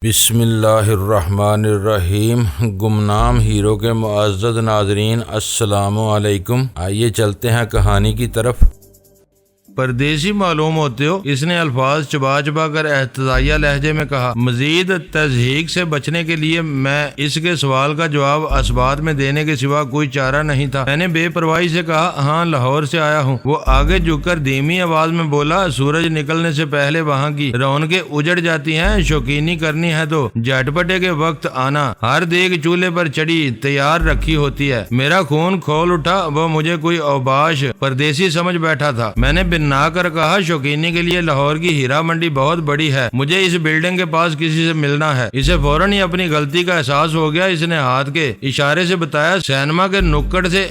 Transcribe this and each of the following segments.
بسم اللہ الرحمن الرحیم۔ گمنام ہیرو کے معزز ناظرین، السلام علیکم۔ آئیے چلتے ہیں کہانی کی طرف۔ پردیسی معلوم ہوتے ہو، اس نے الفاظ چبا چبا کر احتجاجیہ لہجے میں کہا۔ مزید تضحیک سے بچنے کے لیے میں اس کے سوال کا جواب اسبات میں دینے کے سوا کوئی چارہ نہیں تھا۔ میں نے بے پرواہی سے کہا، ہاں لاہور سے آیا ہوں۔ وہ آگے جھک کر دھیمی آواز میں بولا، سورج نکلنے سے پہلے وہاں کی رونقیں اجڑ جاتی ہیں، شوقینی کرنی ہے تو جھٹپٹے کے وقت آنا۔ ہر دیگ چولہے پر چڑھی تیار رکھی ہوتی ہے۔ میرا خون کھول اٹھا، وہ مجھے کوئی اوباش پردیسی سمجھ بیٹھا تھا۔ میں نے نہ کر کہا، شوقینی کے لیے لاہور کی ہیرا منڈی بہت بڑی ہے، مجھے اس بلڈنگ کے پاس کسی سے ملنا ہے۔ اسے فوراً ہی اپنی غلطی کا احساس ہو گیا۔ اس نے ہاتھ کے اشارے سے بتایا، سینما کے نکڑ سے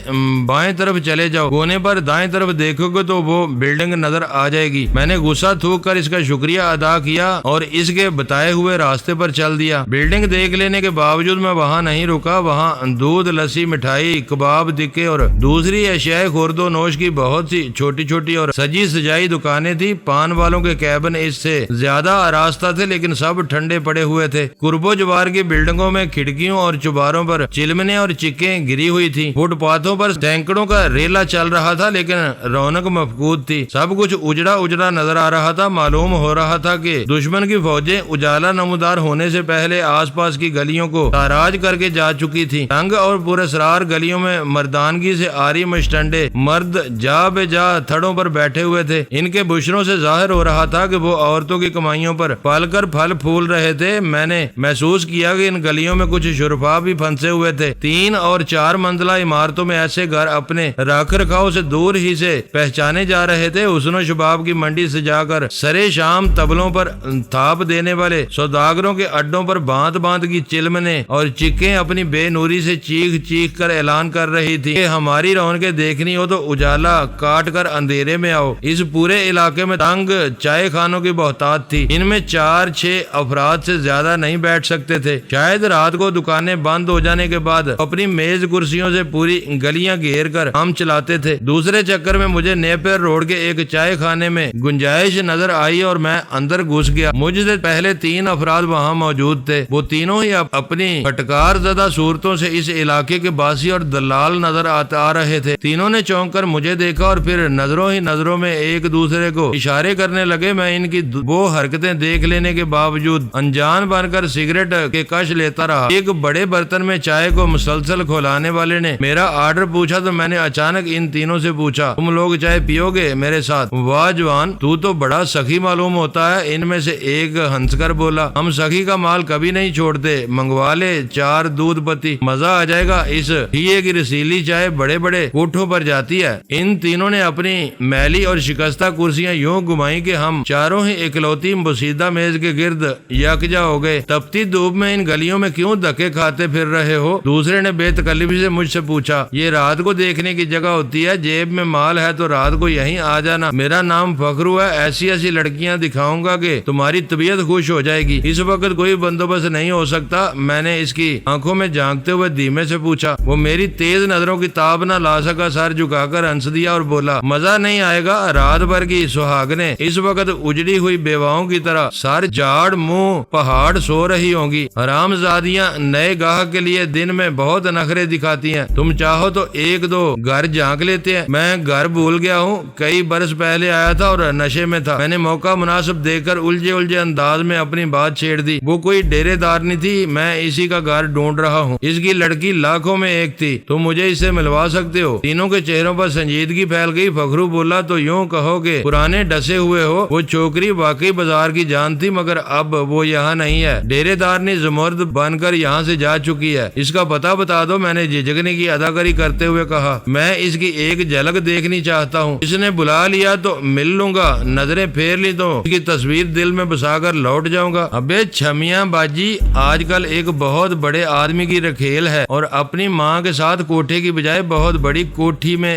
بائیں طرف چلے جاؤ، کونے پر دائیں طرف دیکھو گے تو وہ بلڈنگ نظر آ جائے گی۔ میں نے غصہ تھوک کر اس کا شکریہ ادا کیا اور اس کے بتائے ہوئے راستے پر چل دیا۔ بلڈنگ دیکھ لینے کے باوجود میں وہاں نہیں رکا۔ وہاں دودھ، لسی، مٹھائی، کباب دکے اور دوسری اشیاء خورد و نوش کی بہت سی چھوٹی چھوٹی اور سجی سجائی دکانیں تھی۔ پان والوں کے کیبن اس سے زیادہ آراستہ تھے، لیکن سب ٹھنڈے پڑے ہوئے تھے۔ قرب و جوار کی بلڈنگوں میں کھڑکیوں اور چوباروں پر چلمنے اور چکیں گری ہوئی تھی۔ فٹ پاتھوں پر سینکڑوں کا ریلا چل رہا تھا، لیکن رونق مفقود تھی۔ سب کچھ اجڑا اجڑا نظر آ رہا تھا۔ معلوم ہو رہا تھا کہ دشمن کی فوجیں اجالا نمودار ہونے سے پہلے آس پاس کی گلیوں کو تاراج کر کے جا چکی تھی۔ تنگ اور پراسرار گلیوں میں مردانگی سے آری مشٹنڈے مرد جا بے جا تھڑوں پر بیٹھے ہوئے تھے۔ ان کے بشروں سے ظاہر ہو رہا تھا کہ وہ عورتوں کی کمائیوں پر پل کر پھل پھول رہے تھے۔ میں نے محسوس کیا کہ ان گلیوں میں کچھ شرفا بھی پھنسے ہوئے تھے۔ 3 اور 4 منزلہ عمارتوں میں ایسے گھر اپنے رکھ رکھاؤ سے دور ہی سے پہچانے جا رہے تھے۔ حسن و شباب کی منڈی سجا کر سرے شام تبلوں پر تھاپ دینے والے سوداگروں کے اڈوں پر بانت بانت کی چلمنے اور چکیں اپنی بے نوری سے چیخ چیخ کر اعلان کر رہی تھی کہ ہماری رونقیں دیکھنی ہو تو اجالا کاٹ کر اندھیرے میں آؤ۔ اس پورے علاقے میں تنگ چائے خانوں کی بہتات تھی۔ ان میں 4-6 افراد سے زیادہ نہیں بیٹھ سکتے تھے۔ شاید رات کو دکانیں بند ہو جانے کے بعد اپنی میز کرسیوں سے پوری گلیاں گھیر کر ہم چلاتے تھے۔ دوسرے چکر میں مجھے نیپر روڈ کے ایک چائے خانے میں گنجائش نظر آئی اور میں اندر گھس گیا۔ مجھ سے پہلے 3 افراد وہاں موجود تھے۔ وہ تینوں ہی اپنی پھٹکار زدہ صورتوں سے اس علاقے کے باسی اور دلال نظر آ رہے تھے۔ تینوں نے چونک کر مجھے دیکھا اور پھر نظروں ہی نظروں میں ایک دوسرے کو اشارے کرنے لگے۔ میں ان کی وہ حرکتیں دیکھ لینے کے باوجود انجان بن کر سگریٹ کے کش لیتا رہا۔ ایک بڑے برتن میں چائے کو مسلسل کھولانے والے نے میرا آرڈر پوچھا تو میں نے اچانک ان تینوں سے پوچھا، تم لوگ چائے پیو گے میرے ساتھ؟ واہ جوان، تو بڑا سخی معلوم ہوتا ہے۔ ان میں سے ایک ہنس کر بولا، ہم سخی کا مال کبھی نہیں چھوڑتے، منگوا لے 4 دودھ پتی، مزہ آ جائے گا۔ اس ہیے کی رسیلی چائے بڑے بڑے کوٹھوں پر جاتی ہے۔ ان تینوں نے اپنی میلی اور شکستہ کرسیاں یوں گھمائی کہ ہم چاروں ہی اکلوتی بوسیدہ میز کے گرد یکجا ہو گئے۔ تپتی دھوپ میں ان گلیوں میں کیوں دھکے کھاتے پھر رہے ہو؟ دوسرے نے بے تکلفی سے مجھ سے پوچھا۔ یہ رات کو دیکھنے کی جگہ ہوتی ہے، جیب میں مال ہے تو رات کو یہیں آ جانا۔ میرا نام فخرو ہے، ایسی ایسی لڑکیاں دکھاؤں گا کہ تمہاری طبیعت خوش ہو جائے گی۔ اس وقت کوئی بندوبست نہیں ہو سکتا؟ میں نے اس کی آنکھوں میں جھانکتے ہوئے دھیمے سے پوچھا۔ وہ میری تیز نظروں کی تاب نہ لا سکا، سر جھکا کر ہنس دیا اور بولا، مزہ نہیں آئے گا۔ رات بھر کی سہاگنیں اس وقت اجڑی ہوئی بیواؤں کی طرح سر جھاڑ منہ پہاڑ سو رہی ہوں گی۔ حرام زادیاں نئے گاہک کے لیے دن میں بہت نخرے دکھاتی ہیں، تم چاہو تو 1-2 گھر جھانک لیتے ہیں۔ میں گھر بھول گیا ہوں، کئی برس پہلے آیا تھا اور نشے میں تھا۔ میں نے موقع مناسب دیکھ کر الجھے انداز میں اپنی بات چھیڑ دی۔ وہ کوئی ڈیرے دار نہیں تھی، میں اسی کا گھر ڈھونڈ رہا ہوں۔ اس کی لڑکی لاکھوں میں ایک تھی، تم مجھے اس سے ملوا سکتے ہو؟ تینوں کے چہروں پر سنجیدگی پھیل گئی۔ فخرو بولا، تو یوں کہو کہ پرانے ڈسے ہوئے ہو۔ وہ چھوکری واقعی بازار کی جان تھی، مگر اب وہ یہاں نہیں ہے۔ ڈیرے دار نے زمرد بن کر یہاں سے جا چکی ہے۔ اس کا پتہ بتا دو، میں نے جھجکنے کی اداکاری کرتے ہوئے کہا۔ میں اس کی ایک جھلک دیکھنی چاہتا ہوں۔ اس نے بلا لیا تو مل لوں گا، نظریں پھیر لی تو اس کی تصویر دل میں بسا کر لوٹ جاؤں گا۔ ابے چھمیاں باجی، آج کل ایک بہت بڑے آدمی کی رکھیل ہے اور اپنی ماں کے ساتھ کوٹھے کی بجائے بہت بڑی کوٹھی میں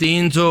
300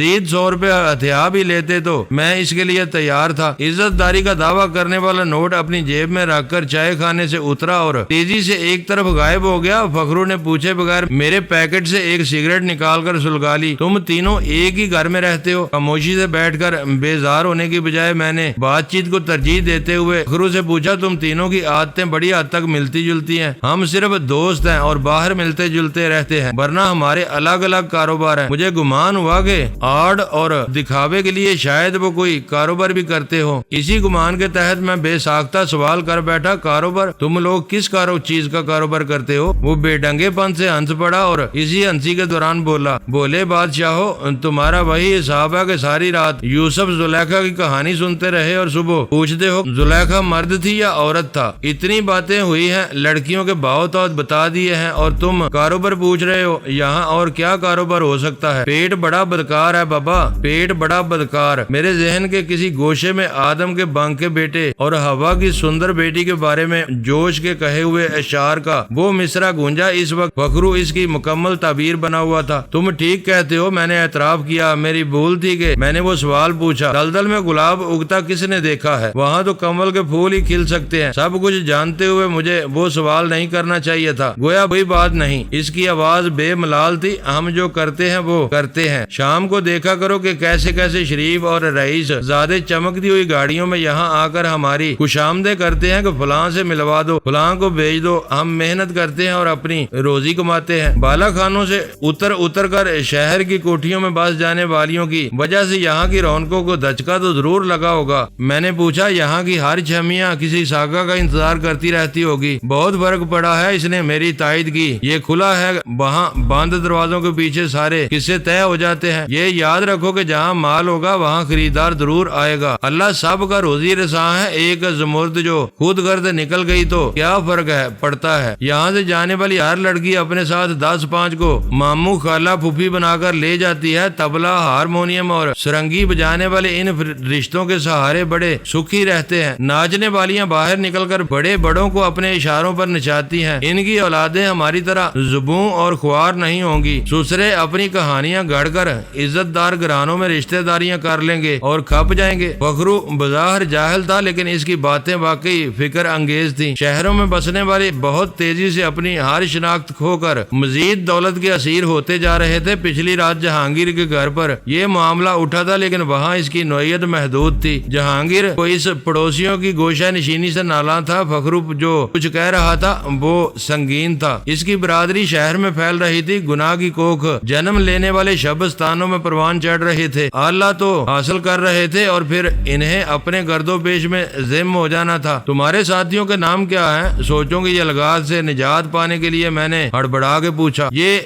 مزید 100 روپے ہتھیا بھی لیتے تو میں اس کے لیے تیار تھا۔ عزت داری کا دعویٰ کرنے والا نوٹ اپنی جیب میں رکھ کر چائے خانے سے اترا اور تیزی سے ایک طرف غائب ہو گیا۔ فخرو نے پوچھے بغیر میرے پیکٹ سے ایک سگریٹ نکال کر سلگا لی۔ تم تینوں ایک ہی گھر میں رہتے ہو؟ خاموشی سے بیٹھ کر بیزار ہونے کی بجائے میں نے بات چیت کو ترجیح دیتے ہوئے فخرو سے پوچھا، تم تینوں کی عادتیں بڑی حد تک ملتی جلتی ہیں۔ ہم صرف دوست ہیں اور باہر ملتے جلتے رہتے ہیں، ورنہ ہمارے الگ الگ کاروبار ہیں۔ مجھے گمان ہوا کہ آڑ اور دکھاوے کے لیے شاید وہ کوئی کاروبار بھی کرتے ہو۔ اسی گمان کے تحت میں بے ساختہ سوال کر بیٹھا، کاروبار؟ تم لوگ کس چیز کا کاروبار کرتے ہو؟ وہ بے ڈنگے پن سے ہنس پڑا اور اسی ہنسی کے دوران بولا، بولے بادشاہو، تمہارا وہی حساب ہے کہ ساری رات یوسف زلیخا کی کہانی سنتے رہے اور صبح پوچھتے ہو زلیخا مرد تھی یا عورت تھا؟ اتنی باتیں ہوئی ہیں، لڑکیوں کے باؤ تاؤ بتا دیے ہیں اور تم کاروبار پوچھ رہے ہو؟ یہاں اور کیا کاروبار ہو سکتا ہے؟ پیٹ بڑا بدکار ہے بابا، پیٹ بڑا بدکار۔ میرے ذہن کے کسی گوشے میں آدم کے بانکے بیٹے اور ہوا کی سندر بیٹی کے بارے میں جوش کے کہے ہوئے اشعار کا وہ مصرع گونجا۔ اس وقت فخرو اس کی مکمل تعبیر بنا ہوا تھا۔ تم ٹھیک کہتے ہو، میں نے اعتراف کیا، میری بھول تھی کہ میں نے وہ سوال پوچھا۔ دلدل میں گلاب اگتا کس نے دیکھا ہے؟ وہاں تو کمل کے پھول ہی کھل سکتے ہیں۔ سب کچھ جانتے ہوئے مجھے وہ سوال نہیں کرنا چاہیے تھا۔ گویا کوئی بات نہیں۔ اس کی آواز بے ملال تھی، ہم جو کرتے ہیں وہ کرتے ہیں۔ شام کو دیکھا کرو کہ کیسے کیسے شریف اور رئیس زیادہ چمکتی ہوئی گاڑیوں میں یہاں آ کر ہماری خوشامدیں کرتے ہیں کہ فلاں سے ملوا دو، فلاں کو بھیج دو۔ ہم محنت کرتے ہیں اور اپنی روزی کماتے ہیں۔ بالا خانوں سے اتر کر شہر کی کوٹھیوں میں بس جانے والیوں کی وجہ سے یہاں کی رونقوں کو دھچکا تو ضرور لگا ہوگا۔ میں نے پوچھا، یہاں کی ہر چھمیاں کسی ساگا کا انتظار کرتی رہتی ہوگی؟ بہت فرق پڑا ہے، اس نے میری تائید کی۔ یہ کھلا ہے، وہاں بند دروازوں کے پیچھے سارے قصے طے ہو جاتے ہیں۔ یہ یاد رکھو کہ جہاں مال ہوگا وہاں خریدار ضرور آئے گا۔ اللہ سب کا روزی رساں ہے۔ ایک زمرد جو خود غرض نکل گئی تو کیا فرق پڑتا ہے؟ یہاں سے جانے والی ہر لڑکی اپنے ساتھ 10-5 کو ماموں خالہ پھوپھی بنا کر لے جاتی ہے۔ تبلا، ہارمونیم اور سرنگی بجانے والے ان رشتوں کے سہارے بڑے سکھی رہتے ہیں۔ ناچنے والیاں باہر نکل کر بڑے بڑوں کو اپنے اشاروں پر نچاتی ہیں۔ ان کی اولادیں ہماری طرح زبوں اور خوار نہیں ہوں گی۔ سسرے اپنی کہانیاں گڑھ کر عزت دار گھرانوں میں رشتہ داریاں کر لیں گے اور کھپ جائیں گے۔ فخرو بظاہر جاہل تھا، لیکن اس کی باتیں واقعی فکر انگیز تھیں۔ شہروں میں بسنے والے بہت تیزی سے اپنی ہر شناخت کھو کر مزید دولت کے اسیر ہوتے جا رہے تھے۔ پچھلی رات جہانگیر کے گھر پر یہ معاملہ اٹھا تھا، لیکن وہاں اس کی نوعیت محدود تھی۔ جہانگیر کو اس پڑوسیوں کی گوشہ نشینی سے نالاں تھا۔ فخرو جو کچھ کہہ رہا تھا وہ سنگین تھا۔ اس کی برادری شہر میں پھیل رہی تھی، گناہ کی کوکھ جنم لینے والے شبستانوں میں پروان چڑھ رہے تھے۔ اللہ تو حاصل کر رہے تھے اور پھر انہیں اپنے گرد و پیش میں ذم ہو جانا تھا۔ تمہارے ساتھیوں کے نام کیا ہیں؟ سوچوں کی یہ الغاز سے نجات پانے کے لیے میں نے ہڑبڑا کے پوچھا۔ یہ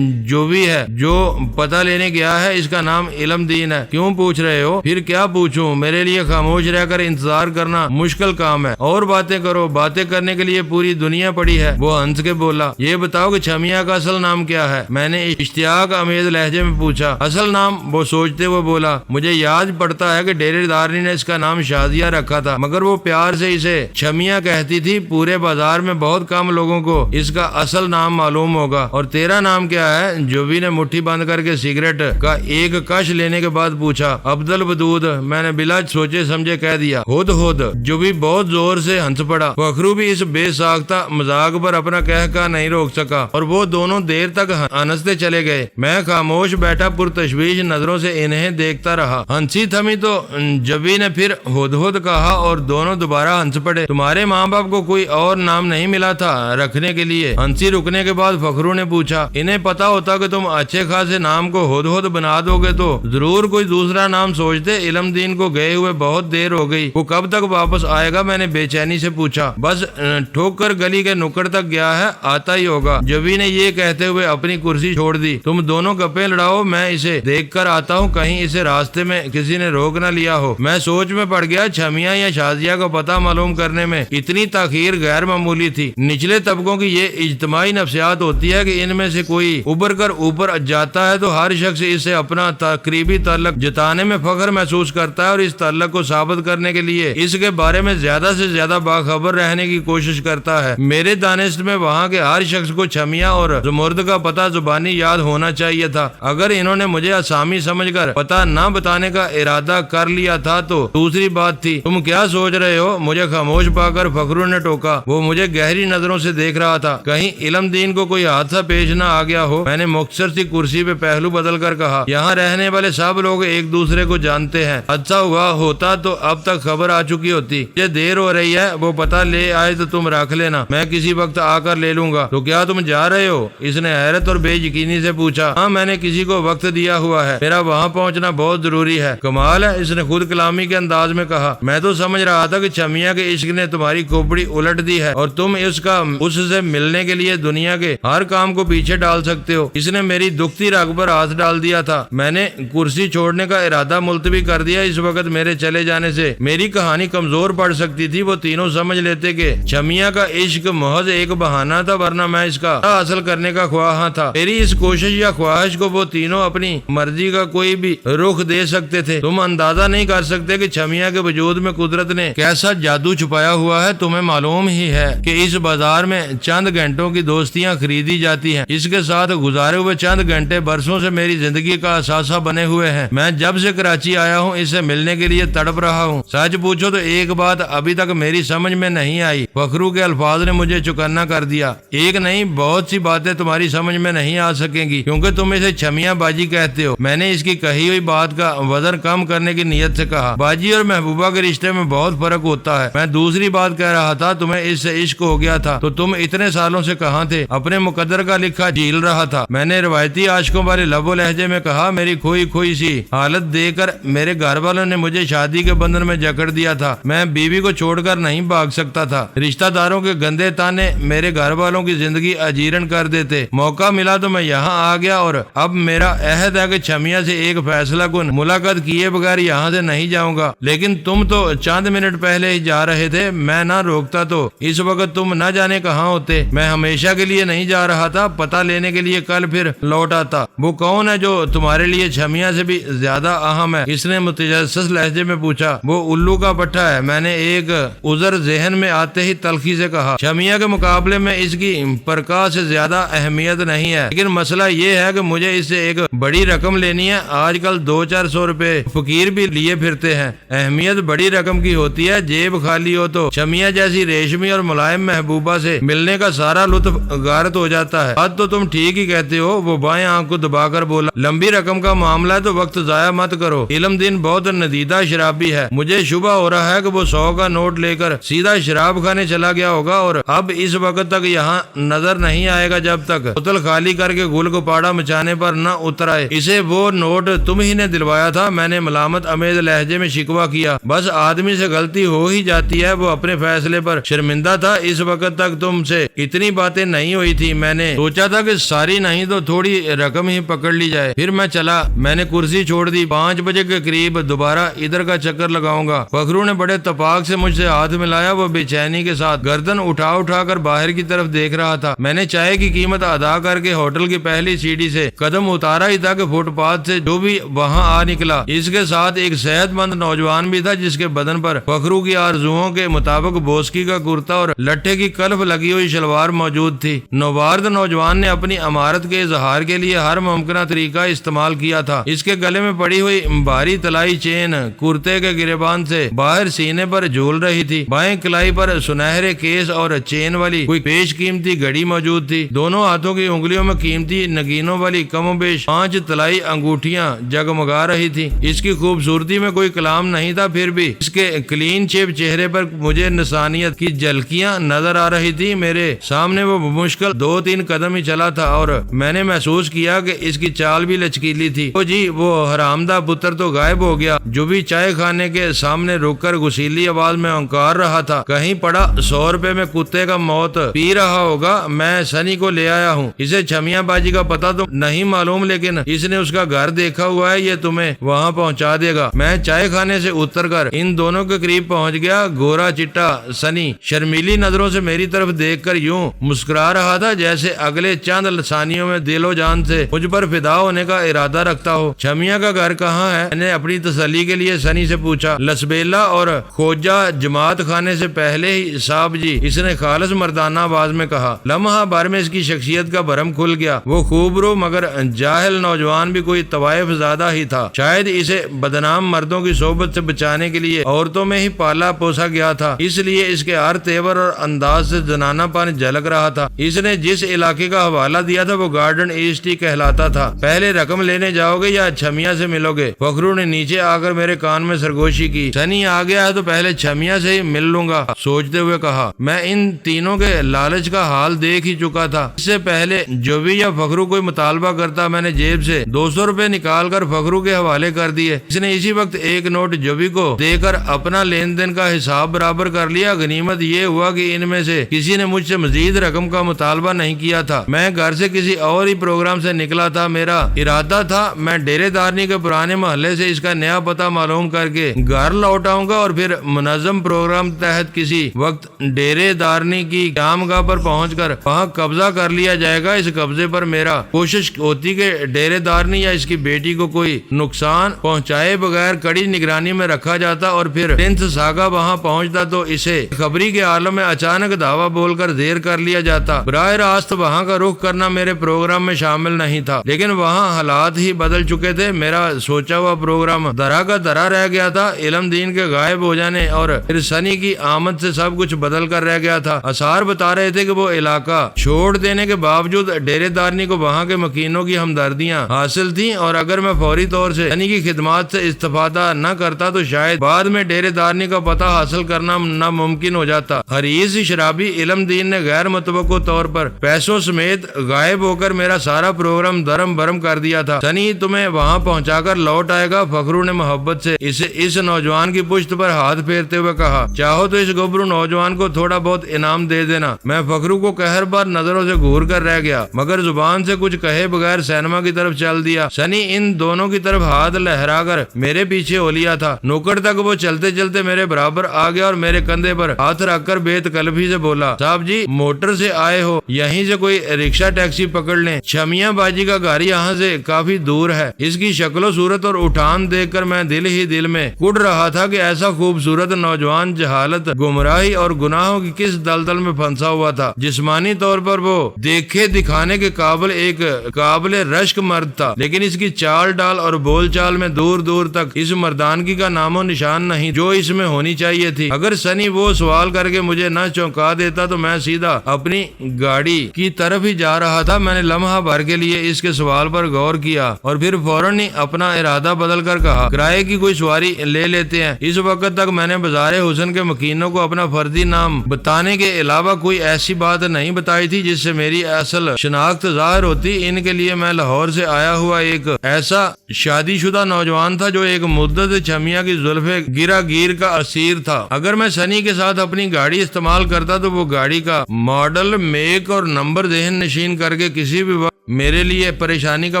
جو بھی ہے، جو پتہ لینے گیا ہے، اس کا نام علم دین ہے۔ کیوں پوچھ رہے ہو؟ پھر کیا پوچھوں؟ میرے لیے خاموش رہ کر انتظار کرنا مشکل کام ہے۔ اور باتیں کرو، باتیں کرنے کے لیے پوری دنیا پڑی ہے۔ وہ ہنس کے بولا، یہ بتاؤ کہ چھمیا کا اصل نام کیا ہے؟ میں نے اشتیاق امیز لہجے میں پوچھا۔ اصل نام؟ وہ سوچتے ہوئے بولا، مجھے یاد پڑتا ہے کہ ڈیرے دارنی نے اس کا نام شازیہ رکھا تھا، مگر وہ پیار سے اسے چھمیا کہتی تھی۔ پورے بازار میں بہت کم لوگوں کو اس کا اصل نام معلوم ہوگا۔ اور تیرا نام کیا ہے؟ جوبی نے مٹھی بند کر کے سگریٹ کا ایک کش لینے کے بعد پوچھا۔ عبد الودود، میں نے بلا سوچے سمجھے کہہ دیا۔ ہد ہد، جوبی بہت زور سے ہنس پڑا۔ فخرو بھی اس بے ساختہ مذاق پر اپنا کہا نہیں روک سکا اور وہ دونوں دیر تک ہنستے چلے گئے۔ میں خاموش بیٹھا پرتشویش نظروں سے انہیں دیکھتا رہا۔ ہنسی تھمی تو جبی نے پھر ہد ہد کہا اور دونوں دوبارہ ہنس پڑے۔ تمہارے ماں باپ کو کوئی اور نام نہیں ملا تھا رکھنے کے لیے؟ ہنسی رکنے کے بعد فخرو نے پوچھا۔ انہیں پتا ہوتا کہ تم اچھے خاصے نام کو ہد ہد بنا دو گے تو ضرور کوئی دوسرا نام سوچتے۔ علم دین کو گئے ہوئے بہت دیر ہو گئی، وہ کب تک واپس آئے گا؟ میں نے بے چینی سے پوچھا۔ بس ٹھوک کر گلی کے نکڑ تک گیا ہے، آتا ہی ہوگا۔ جبی نے یہ کہتے ہوئے اپنی کرسی چھوڑ دی۔ تم دونوں گپیں لڑاؤ، میں اسے دیکھ کر آتا ہوں، کہیں اسے راستے میں کسی نے روک نہ لیا ہو۔ میں سوچ میں پڑ گیا، چھمیا یا شازیہ کا پتہ معلوم کرنے میں اتنی تاخیر غیر معمولی تھی۔ نچلے طبقوں کی یہ اجتماعی نفسیات ہوتی ہے کہ ان میں سے کوئی ابھر کر اوپر جاتا ہے تو ہر شخص اس سے اپنا تقریبی تعلق جتانے میں فخر محسوس کرتا ہے اور اس تعلق کو ثابت کرنے کے لیے اس کے بارے میں زیادہ سے زیادہ باخبر رہنے کی کوشش کرتا ہے۔ میرے دانست میں وہاں کے ہر شخص کو چھمیا اور زمرد کا پتہ زبانی یاد ہونا چاہیے تھا۔ اگر انہوں نے مجھے سامی سمجھ کر پتہ نہ بتانے کا ارادہ کر لیا تھا تو دوسری بات تھی۔ تم کیا سوچ رہے ہو؟ مجھے خاموش پا کر فخرو نے ٹوکا۔ وہ مجھے گہری نظروں سے دیکھ رہا تھا، کہیں علم دین کو کوئی حادثہ پیش نہ آ گیا ہو۔ میں نے مختصر سی کرسی پہ پہلو بدل کر کہا، یہاں رہنے والے سب لوگ ایک دوسرے کو جانتے ہیں، حادثہ ہوا ہوتا تو اب تک خبر آ چکی ہوتی۔ مجھے دیر ہو رہی ہے، وہ پتہ لے آئے تو تم رکھ لینا، میں کسی وقت آ کر لے لوں گا۔ تو کیا تم جا رہے ہو؟ اس نے حیرت اور بے یقینی سے پوچھا۔ ہاں، میں نے کسی کو وقت دیا ہوا ہے، میرا وہاں پہنچنا بہت ضروری ہے۔ کمال ہے، اس نے خود کلامی کے انداز میں کہا۔ میں تو سمجھ رہا تھا کہ چھمیا کے عشق نے تمہاری کھوپڑی الٹ دی ہے اور تم اس سے ملنے کے لیے دنیا کے ہر کام کو پیچھے ڈال سکتے ہو۔ اس نے میری دکھتی رگ پر ہاتھ ڈال دیا تھا۔ میں نے کرسی چھوڑنے کا ارادہ ملتوی کر دیا۔ اس وقت میرے چلے جانے سے میری کہانی کمزور پڑ سکتی تھی۔ وہ تینوں سمجھ لیتے کہ چھمیا کا عشق محض ایک بہانہ تھا، ورنہ میں اس کا حاصل کرنے کا خواہاں تھا۔ میری اس کوشش یا خواہش کو وہ تینوں اپنی مرضی کا کوئی بھی رخ دے سکتے تھے۔ تم اندازہ نہیں کر سکتے کہ چھمیا کے وجود میں قدرت نے کیسا جادو چھپایا ہوا ہے۔ تمہیں معلوم ہی ہے کہ اس بازار میں چند گھنٹوں کی دوستیاں خریدی جاتی ہیں، اس کے ساتھ گزارے ہوئے چند گھنٹے برسوں سے میری زندگی کا اثاثہ بنے ہوئے ہیں۔ میں جب سے کراچی آیا ہوں اس سے ملنے کے لیے تڑپ رہا ہوں۔ سچ پوچھو تو ایک بات ابھی تک میری سمجھ میں نہیں آئی۔ فخرو کے الفاظ نے مجھے چوکنا کر دیا۔ ایک نہیں، بہت سی باتیں تمہاری سمجھ میں نہیں آ سکیں گی کیونکہ تم اسے چھمیا باجی کہتے ہو۔ میں نے اس کی کہی ہوئی بات کا وزن کم کرنے کی نیت سے کہا، باجی اور محبوبہ کے رشتے میں بہت فرق ہوتا ہے۔ میں دوسری بات کہہ رہا تھا، تمہیں اس سے عشق ہو گیا تھا تو تم اتنے سالوں سے کہاں تھے؟ اپنے مقدر کا لکھا جھیل رہا تھا۔ میں نے روایتی عاشقوں والے لب و لہجے میں کہا، میری کھوئی سی حالت دیکھ کر میرے گھر والوں نے مجھے شادی کے بندھن میں جکڑ دیا تھا۔ میں بیوی کو چھوڑ کر نہیں بھاگ سکتا تھا۔ رشتہ داروں کے گندے تانے میرے گھر والوں کی زندگی اجیرن کر دیتے۔ موقع ملا تو میں یہاں آ گیا اور اب میرا عہد ہے کہ چھمیا سے ایک فیصلہ کن ملاقات کیے بغیر یہاں سے نہیں جاؤں گا۔ لیکن تم تو چند منٹ پہلے ہی جا رہے تھے، میں نہ روکتا تو اس وقت تم نہ جانے کہاں ہوتے۔ میں ہمیشہ کے لیے نہیں جا رہا تھا، پتہ لینے کے لیے کل پھر لوٹ آتا۔ وہ کون ہے جو تمہارے لیے چھمیا سے بھی زیادہ اہم ہے؟ اس نے متجسس لہجے میں پوچھا۔ وہ الو کا پٹھا ہے، میں نے ایک عذر ذہن میں آتے ہی تلخی سے کہا۔ چھمیا کے مقابلے میں اس کی پرکاش سے زیادہ اہمیت نہیں ہے، لیکن مسئلہ یہ ہے کہ مجھے اس سے ایک بڑی رقم لینی ہے۔ آج کل 200-400 روپے فقیر بھی لیے پھرتے ہیں۔ اہمیت بڑی رقم کی ہوتی ہے، جیب خالی ہو تو چھمیا جیسی ریشمی اور ملائم محبوبہ سے ملنے کا سارا لطف غارت ہو جاتا ہے۔ بات تو تم ٹھیک ہی کہتے ہو، وہ بائیں آنکھ کو دبا کر بولا۔ لمبی رقم کا معاملہ ہے تو وقت ضائع مت کرو۔ علم دین بہت ندیدہ شرابی ہے، مجھے شبہ ہو رہا ہے کہ وہ 100 کا نوٹ لے کر سیدھا شراب کھانے چلا گیا ہوگا اور اب اس وقت تک یہاں نظر نہیں آئے گا جب تک بوتل خالی کر کے گل کو پاڑا مچانے پر نہ اتر آئے۔ اسے وہ نوٹ تم ہی نے دلوایا تھا، میں نے ملامت امیز لہجے میں شکوہ کیا۔ بس آدمی سے غلطی ہو ہی جاتی ہے، وہ اپنے فیصلے پر شرمندہ تھا۔ اس وقت تک تم سے اتنی باتیں نہیں ہوئی تھی، میں نے سوچا تھا کہ ساری نہیں تو تھوڑی رقم ہی پکڑ لی جائے۔ پھر میں چلا، میں نے کرسی چھوڑ دی۔ 5 بجے کے قریب دوبارہ ادھر کا چکر لگاؤں گا۔ فخرو نے بڑے تفاق سے مجھ سے ہاتھ ملایا۔ وہ بے چینی کے ساتھ گردن اٹھا کر باہر کی طرف دیکھ رہا تھا۔ میں نے چائے کی قیمت ادا کر کے ہوٹل کی پہلی سیڑھی سے قدم اتارا ہی تھا کہ فٹ پاتھ سے جو بھی وہاں آ نکلا، اس کے ساتھ ایک صحت مند نوجوان بھی تھا جس کے بدن پر فخرو کی آرزوؤں کے مطابق بوسکی کا کرتا اور لٹھے کی کلف لگی ہوئی شلوار موجود تھی۔ نوبارد نوجوان نے اپنی امارت کے اظہار کے لیے ہر ممکنہ طریقہ استعمال کیا تھا۔ اس کے گلے میں پڑی ہوئی بھاری طلائی چین کرتے کے گریبان سے باہر سینے پر جھول رہی تھی۔ بائیں کلائی پر سنہرے کیس اور چین والی کوئی پیش قیمتی گھڑی موجود تھی۔ دونوں ہاتھوں کی انگلیوں میں قیمتی نگینوں والی کم و بیش 5 طلائی انگوٹھیاں جگمگا رہی تھی۔ اس کی خوبصورتی میں کوئی کلام نہیں تھا، پھر بھی اس کے کلین شیپ چہرے پر مجھے نسانیت کی جھلکیاں نظر آ رہی تھی۔ میرے سامنے وہ مشکل 2-3 قدم ہی چلا تھا اور میں نے محسوس کیا کہ اس کی چال بھی لچکیلی تھی۔ او جی، وہ حرامدہ پتر تو غائب ہو گیا جو بھی چائے خانے کے سامنے رک کر غسیلی آواز میں انکار رہا تھا۔ کہیں پڑا 100 روپے میں کتے کا موت پی رہا ہوگا۔ میں سنی کو لے آیا ہوں، اسے چھمیا باجی کا پتہ تو نہیں معلوم، لیکن اس نے اس کا گھر دیکھا ہوا ہے، یہ تمہیں وہاں پہنچا دے گا۔ میں چائے خانے سے اتر کر ان دونوں کے قریب پہنچ گیا۔ گورا چٹا سنی شرمیلی نظروں سے میری طرف دیکھ کر یوں مسکرا رہا تھا جیسے اگلے چند ثانیوں میں دل و جان سے مجھ پر فدا ہونے کا ارادہ رکھتا ہو۔ چھمیا کا گھر کہاں ہے؟ میں نے اپنی تسلی کے لیے سنی سے پوچھا۔ لسبیلا اور کھوجا جماعت خانے سے پہلے ہی صاحب جی، اس نے خالص مردانہ آواز میں کہا۔ لمحہ بھر میں اس کی شخصیت کا بھرم کھل گیا۔ وہ خوب رو مگر جاہل نوجوان بھی بھی کوئی طوائف زیادہ ہی تھا، شاید اسے بدنام مردوں کی صحبت سے بچانے کے لیے عورتوں میں ہی پالا پوسا گیا تھا، اس لیے اس کے ہر تیور اور انداز سے زنانہ پن جھلک رہا تھا۔ اس نے جس علاقے کا حوالہ دیا تھا وہ گارڈن ایسٹی کہلاتا تھا۔ پہلے رقم لینے جاؤ گے یا چھمیا سے ملو گے؟ فخرو نے نیچے آ کر میرے کان میں سرگوشی کی۔ سنی آ گیا ہے تو پہلے چھمیا سے ہی مل لوں گا، سوچتے ہوئے کہا۔ میں ان تینوں کے لالچ کا حال دیکھ ہی چکا تھا۔ اس سے پہلے جو بھی یا فخرو کوئی مطالبہ کرتا، میں نے جیب سے 200 روپے نکال کر فخرو کے حوالے کر دیے۔ اس نے اسی وقت ایک نوٹ جوبی کو دے کر اپنا لین دین کا حساب برابر کر لیا۔ غنیمت یہ ہوا کہ ان میں سے کسی نے مجھ سے مزید رقم کا مطالبہ نہیں کیا تھا۔ میں گھر سے کسی اور ہی پروگرام سے نکلا تھا۔ میرا ارادہ تھا میں ڈیرے دارنی کے پرانے محلے سے اس کا نیا پتہ معلوم کر کے گھر لوٹ آؤں گا اور پھر منظم پروگرام تحت کسی وقت ڈیرے دارنی کی قیام گاہ پر پہنچ کر وہاں قبضہ کر لیا جائے گا۔ اس قبضے پر میرا کوشش ہوتی کہ ڈیرے دارنی یا اس کی بیٹی کو کوئی نقصان پہنچائے بغیر کڑی نگرانی میں رکھا جاتا، اور پھر پرنس ساگا وہاں پہنچتا تو اسے خبری کے عالم میں اچانک دعویٰ بول کر زیر کر لیا جاتا۔ براہ راست وہاں کا رخ کرنا میرے پروگرام میں شامل نہیں تھا، لیکن وہاں حالات ہی بدل چکے تھے۔ میرا سوچا ہوا پروگرام درا کا درا رہ گیا تھا۔ علم دین کے غائب ہو جانے اور پھر سنی کی آمد سے سب کچھ بدل کر رہ گیا تھا۔ آثار بتا رہے تھے کہ وہ علاقہ چھوڑ دینے کے باوجود ڈیرے دارنی کو وہاں کے مکینوں کی ہمدردیاں حاصل تھیں، اور اگر میں فوری طور سے سنی کی خدمات سے استفادہ نہ کرتا تو شاید بعد میں ڈیرے دارنی کا پتہ حاصل کرنا ناممکن ہو جاتا۔ حریص شرابی علم دین نے غیر متوقع طور پر پیسوں سمیت غائب ہو کر میرا سارا پروگرام درم برم کر دیا تھا۔ سنی تمہیں وہاں پہنچا کر لوٹ آئے گا، فخرو نے محبت سے اس نوجوان کی پشت پر ہاتھ پھیرتے ہوئے کہا۔ چاہو تو اس گبرو نوجوان کو تھوڑا بہت انعام دے دینا۔ میں فخرو کو قہر بار نظروں سے گھور کر رہ گیا، مگر زبان سے کچھ کہے بغیر سینما کی طرف چل دیا۔ سنی ان دونوں کی طرف ہاتھ لہرا کر میرے پیچھے ہو لیا تھا۔ نوکر تک وہ چلتے چلتے میرے برابر آ گیا اور میرے کندھے پر ہاتھ رکھ کر بے تکلفی سے بولا، صاحب جی موٹر سے آئے ہو، یہیں سے کوئی رکشہ ٹیکسی پکڑ لیں۔ چھمیا باجی کا گھر یہاں سے کافی دور ہے۔ اس کی شکل و صورت اور اٹھان دیکھ کر میں دل ہی دل میں کڑ رہا تھا کہ ایسا خوبصورت نوجوان جہالت، گمراہی اور گناہوں کی کس دلدل میں پھنسا ہوا تھا۔ جسمانی طور پر وہ دیکھے دکھانے کے قابل ایک قابل رشک مرد تھا، لیکن اس کی چال ڈال اور بول چال میں دور دور تک اس مردانگی کا نام و نشان نہیں جو اس میں ہونی چاہیے تھی۔ اگر سنی وہ سوال کر کے مجھے نہ چونکا دیتا تو میں سیدھا اپنی گاڑی کی طرف ہی جا رہا تھا۔ میں نے لمحہ بھر کے لیے اس کے سوال پر غور کیا اور پھر فوراً ہی اپنا ارادہ بدل کر کہا، کرائے کی کوئی سواری لے لیتے ہیں۔ اس وقت تک میں نے بازار حسن کے مکینوں کو اپنا فرضی نام بتانے کے علاوہ کوئی ایسی بات نہیں بتائی تھی جس سے میری اصل شناخت ظاہر ہوتی۔ ان کے لیے میں لاہور سے آیا ہوا ایک ایسا شادی شدہ نوجوان تھا جو ایک مدت چھمیا کی زلفے گرا گیر کا اسیر تھا۔ اگر میں سنی کے ساتھ اپنی گاڑی استعمال کرتا تو وہ گاڑی کا ماڈل، میک اور نمبر ذہن نشین کر کے کسی بھی وقت میرے لیے پریشانی کا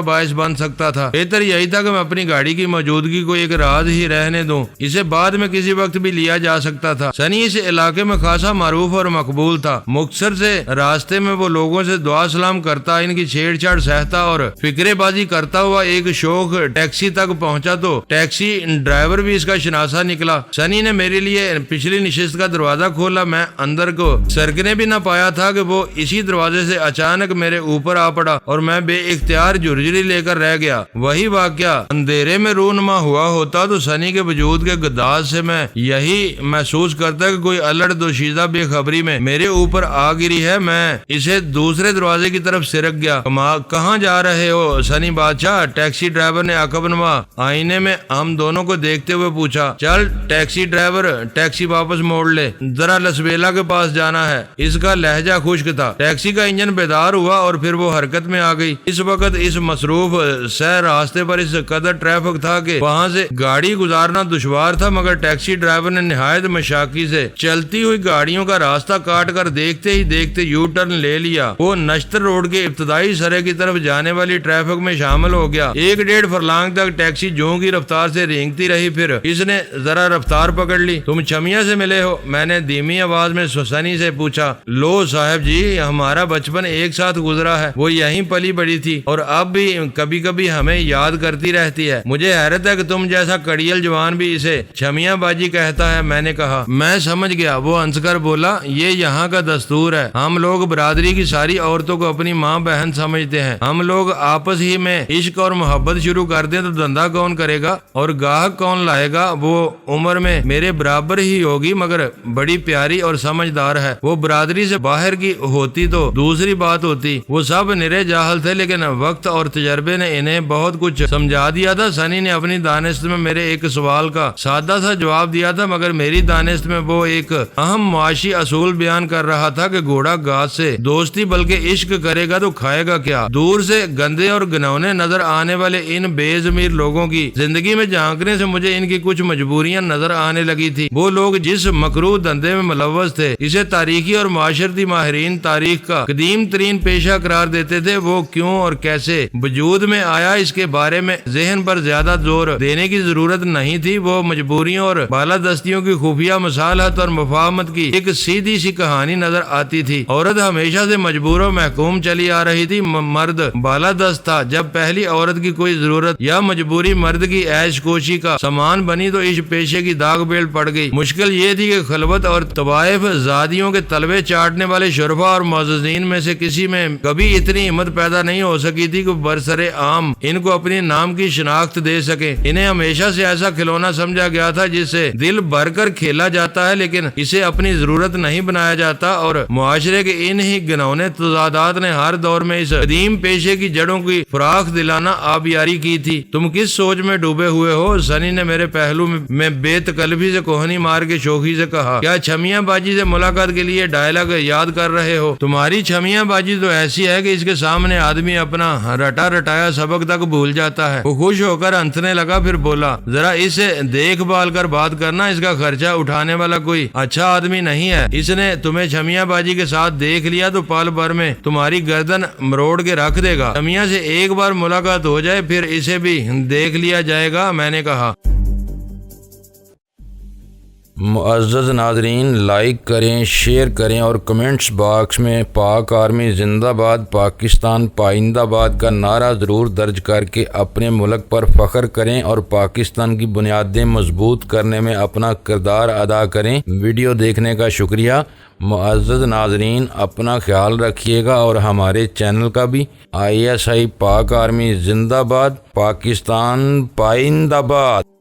باعث بن سکتا تھا۔ بہتر یہی تھا کہ میں اپنی گاڑی کی موجودگی کو ایک راز ہی رہنے دوں، اسے بعد میں کسی وقت بھی لیا جا سکتا تھا۔ سنی اس علاقے میں خاصا معروف اور مقبول تھا۔ مختصر سے راستے میں وہ لوگوں سے دعا سلام کرتا، ان کی چھیڑ چھاڑ سہتا اور فکرے بازی کرتا ہوا ایک شوخ ٹیکسی تک پہنچا تو ٹیکسی ڈرائیور بھی اس کا شناسا نکلا۔ سنی نے میرے لیے پچھلی نشست کا دروازہ کھولا۔ میں اندر کو سرکنے بھی نہ پایا تھا کہ وہ اسی دروازے سے اچانک میرے اوپر آ پڑا اور میں بے اختیار جھرجھری لے کر رہ گیا۔ وہی واقعہ اندھیرے میں رونما ہوا ہوتا تو سنی کے وجود کے گداز سے میں یہی محسوس کرتا کہ کوئی الڑ دوشیزہ بے خبری میں میرے اوپر آ گری ہے۔ میں اسے دوسرے دروازے کی طرف سرک گیا۔ کہاں جا رہے ہو سنی بادشاہ؟ ٹیکسی ڈرائیور نے عقب نما آئینے میں ہم دونوں کو دیکھتے ہوئے پوچھا۔ چل ٹیکسی ڈرائیور، ٹیکسی واپس موڑ لے، ذرا لسبیلا کے پاس جانا ہے۔ اس کا لہجہ خشک تھا۔ ٹیکسی کا انجن بیدار ہوا اور پھر وہ حرکت میں آ گئی۔ اس وقت اس مصروف سیر راستے پر اس قدر ٹریفک تھا کہ وہاں سے گاڑی گزارنا دشوار تھا، مگر ٹیکسی ڈرائیور نے نہایت مشاقی سے چلتی ہوئی گاڑیوں کا راستہ کاٹ کر دیکھتے ہی دیکھتے یو ٹرن لے لیا۔ وہ نشتر روڈ کے ابتدائی سرے کی طرف جانے والی ٹریفک میں شامل ہو گیا۔ 1.5 فرلانگ تک ٹیکسی جوں کی رفتار سے رینگتی رہی، پھر اس نے ذرا رفتار پکڑ لی۔ تم چھمیا سے ملے ہو؟ میں نے دھیمی آواز میں سنی سے پوچھا۔ لو صاحب جی، ہمارا بچپن ایک ساتھ گزرا ہے، وہ یہیں پلی بڑی تھی اور اب بھی کبھی کبھی ہمیں یاد کرتی رہتی ہے۔ مجھے حیرت ہے کہ تم جیسا کڑیل جوان بھی اسے چھمیا باجی کہتا ہے۔ میں نے کہا، میں سمجھ گیا۔ وہ ہنس کر بولا، یہ یہاں کا دستور ہے۔ ہم لوگ برادری کی ساری عورتوں کو اپنی ماں بہن سمجھتے ہیں۔ ہم لوگ آپس ہی میں عشق اور محبت شروع کر دیں تو دھندا کون کرے گا اور گاہک کون لائے گا؟ وہ عمر میں میرے برابر ہی ہوگی مگر بڑی پیاری اور سمجھدار ہے، وہ برادری سے باہر کی ہوتی تو دوسری بات ہوتی۔ وہ سب نرے جاہل تھے لیکن وقت اور تجربے نے انہیں بہت کچھ سمجھا دیا تھا۔ سنی نے اپنی دانست میں میرے ایک سوال کا سادہ سا جواب دیا تھا مگر میری دانست میں وہ ایک اہم معاشی اصول بیان کر رہا تھا کہ گھوڑا گھاس سے دوستی بلکہ عشق کرے گا تو کھائے گا کیا؟ دور سے گندے اور گنونے نظر آنے والے ان بے ضمیر لوگوں کی زندگی میں جھانکنے سے مجھے ان کی کچھ مجبوریاں نظر آنے لگی تھی۔ وہ لوگ جس مکروہ دھندے میں ملوث تھے، اسے تاریخی اور معاشرتی ماہرین تاریخ کا قدیم ترین پیشہ قرار دیتے تھے، وہ کیوں اور کیسے وجود میں آیا اس کے بارے میں ذہن پر زیادہ زور دینے کی ضرورت نہیں تھی۔ وہ مجبوریوں اور بالادستیوں کی خفیہ مصالحت اور مفاہمت کی ایک سیدھی سی کہانی نظر آتی تھی۔ عورت ہمیشہ سے مجبور و محکوم چلی آ رہی تھی، مرد بالادست تھا۔ جب پہلی عورت کی کوئی ضرورت یا مجبوری مرد کی عیش کوشی کا سامان بنی تو اس پیشے کی داغ بیل پڑ گئی۔ مشکل یہ تھی کہ خلوت اور طوائف زادیوں کے تلوے چاٹنے والے شرفا اور معززین میں سے کسی میں کبھی اتنی ہمت پیدا نہیں ہو سکی تھی کہ برسر عام ان کو اپنے نام کی شناخت دے سکے۔ انہیں ہمیشہ سے ایسا کھلونا سمجھا گیا تھا جس سے دل بھر کر کھیلا جاتا ہے لیکن اسے اپنی ضرورت نہیں بنایا جاتا، اور معاشرے کے ان ہی گنونے تضادات نے ہر دور میں اس قدیم پیشے کی جڑوں کی فراخ دلانا آبیاری کی تھی۔ تم کس سوچ میں ڈوبے ہوئے ہو؟ سنی نے میرے پہلو میں بے تکلفی سے کوہنی مار کے شوخی سے کہا، کیا چھمیاں باجی سے ملاقات کے لیے ڈائلاگ یاد کر رہے ہو؟ تمہاری چھمیاں باجی تو ایسی ہے کہ اس کے سامنے آدمی اپنا رٹا رٹایا سبق تک بھول جاتا ہے۔ وہ خوش ہو کر ہنسنے لگا، پھر بولا، ذرا اسے دیکھ بھال کر بات کرنا، اس کا خرچہ اٹھانے والا کوئی اچھا آدمی نہیں ہے۔ اس نے تمہیں چھمیاں باجی کے ساتھ دیکھ لیا تو پل بھر میں تمہاری گردن مروڑ کے رکھ دے گا۔ چھمیاں سے ایک بار ملاقات ہو جائے پھر اسے بھی دیکھ لیا جائے گا، میں نے کہا۔ معزز ناظرین، لائک کریں، شیئر کریں اور کمنٹس باکس میں پاک آرمی زندہ باد، پاکستان پائندہ باد کا نعرہ ضرور درج کر کے اپنے ملک پر فخر کریں اور پاکستان کی بنیادیں مضبوط کرنے میں اپنا کردار ادا کریں۔ ویڈیو دیکھنے کا شکریہ۔ معزز ناظرین، اپنا خیال رکھیے گا اور ہمارے چینل کا بھی۔ ISI پاک آرمی زندہ باد، پاکستان پائندہ باد۔